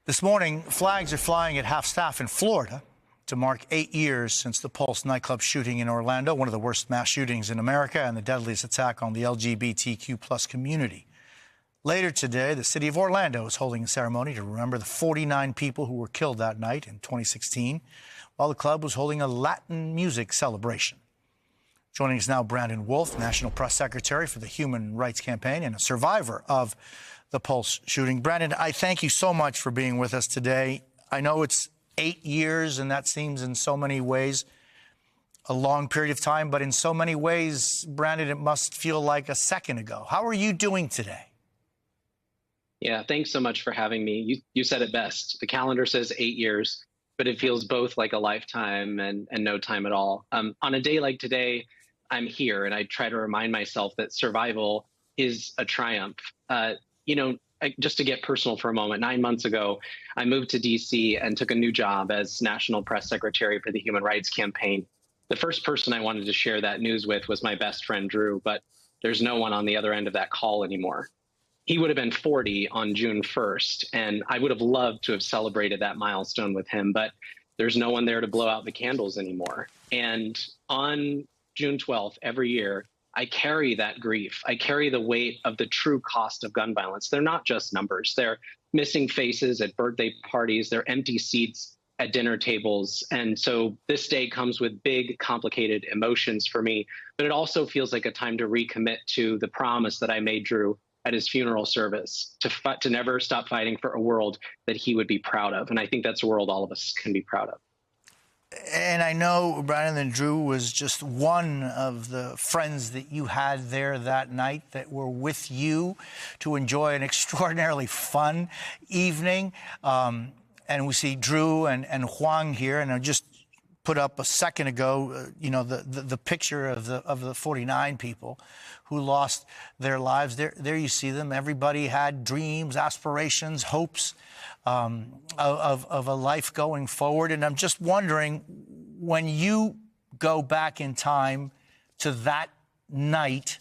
This morning, flags are flying at half-staff in Florida to mark 8 years since the Pulse nightclub shooting in Orlando, one of the worst mass shootings in America and the deadliest attack on the LGBTQ+ community. Later today, the city of Orlando is holding a ceremony to remember the 49 people who were killed that night in 2016, while the club was holding a Latin music celebration. Joining us now, Brandon Wolf, National Press Secretary for the Human Rights Campaign and a survivor of the Pulse shooting. Brandon, I thank you so much for being with us today. I know it's 8 years, and that seems in so many ways a long period of time, but in so many ways, Brandon, it must feel like a second ago. How are you doing today? Yeah, thanks so much for having me. You said it best. The calendar says 8 years, but it feels both like a lifetime and no time at all. On a day like today, I'm here, and I try to remind myself that survival is a triumph. Just to get personal for a moment, 9 months ago, I moved to D.C. and took a new job as National Press Secretary for the Human Rights Campaign. The first person I wanted to share that news with was my best friend, Drew, but there's no one on the other end of that call anymore. He would have been 40 on June 1st, and I would have loved to have celebrated that milestone with him, but there's no one there to blow out the candles anymore. And on June 12th, every year, I carry that grief. I carry the weight of the true cost of gun violence. They're not just numbers. They're missing faces at birthday parties. They're empty seats at dinner tables. And so this day comes with big, complicated emotions for me, but it also feels like a time to recommit to the promise that I made Drew at his funeral service, to never stop fighting for a world that he would be proud of. And I think that's a world all of us can be proud of. And I know, Brandon, and Drew was just one of the friends that you had there that night that were with you to enjoy an extraordinarily fun evening. And we see Drew and Juan here, and I just put up a second ago, the picture of the 49 people who lost their lives. There you see them. Everybody had dreams, aspirations, hopes of a life going forward. And I'm just wondering, when you go back in time to that night,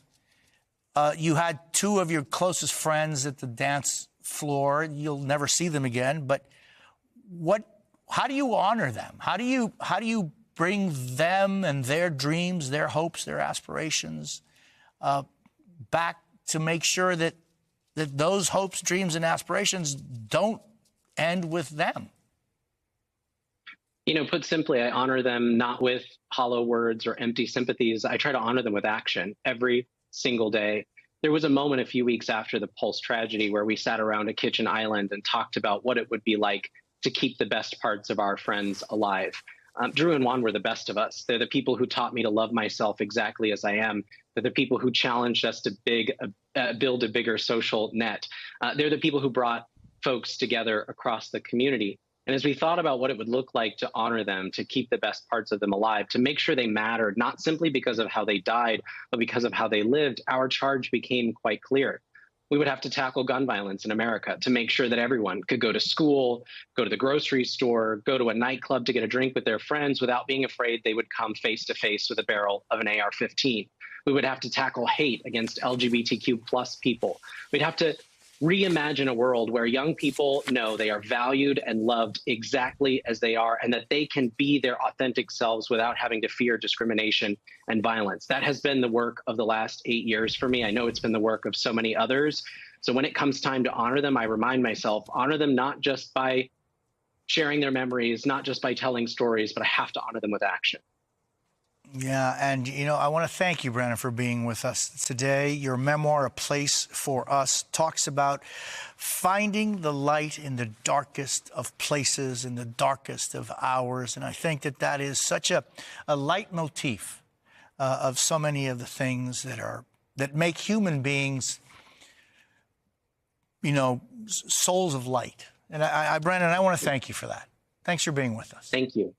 you had two of your closest friends at the dance floor. You'll never see them again, but how do you honor them? How do you bring them and their dreams, their hopes, their aspirations back to make sure that those hopes, dreams, and aspirations don't end with them? Put simply, I honor them not with hollow words or empty sympathies. I try to honor them with action every single day. There was a moment a few weeks after the Pulse tragedy where we sat around a kitchen island and talked about what it would be like to keep the best parts of our friends alive. Drew and Juan were the best of us. They're the people who taught me to love myself exactly as I am. They're the people who challenged us to build a bigger social net. They're the people who brought folks together across the community. And as we thought about what it would look like to honor them, to keep the best parts of them alive, to make sure they mattered, not simply because of how they died, but because of how they lived, our charge became quite clear. We would have to tackle gun violence in America to make sure that everyone could go to school, go to the grocery store, go to a nightclub to get a drink with their friends without being afraid they would come face to face with a barrel of an AR-15. We would have to tackle hate against LGBTQ+ people. We'd have to reimagine a world where young people know they are valued and loved exactly as they are, and that they can be their authentic selves without having to fear discrimination and violence. That has been the work of the last 8 years for me. I know it's been the work of so many others. So when it comes time to honor them, I remind myself, honor them not just by sharing their memories, not just by telling stories, but I have to honor them with action. Yeah, and, I want to thank you, Brandon, for being with us today. Your memoir, A Place for Us, talks about finding the light in the darkest of places, in the darkest of hours. And I think that is such a leitmotif of so many of the things that make human beings, souls of light. And Brandon, I want to thank you for that. Thanks for being with us. Thank you.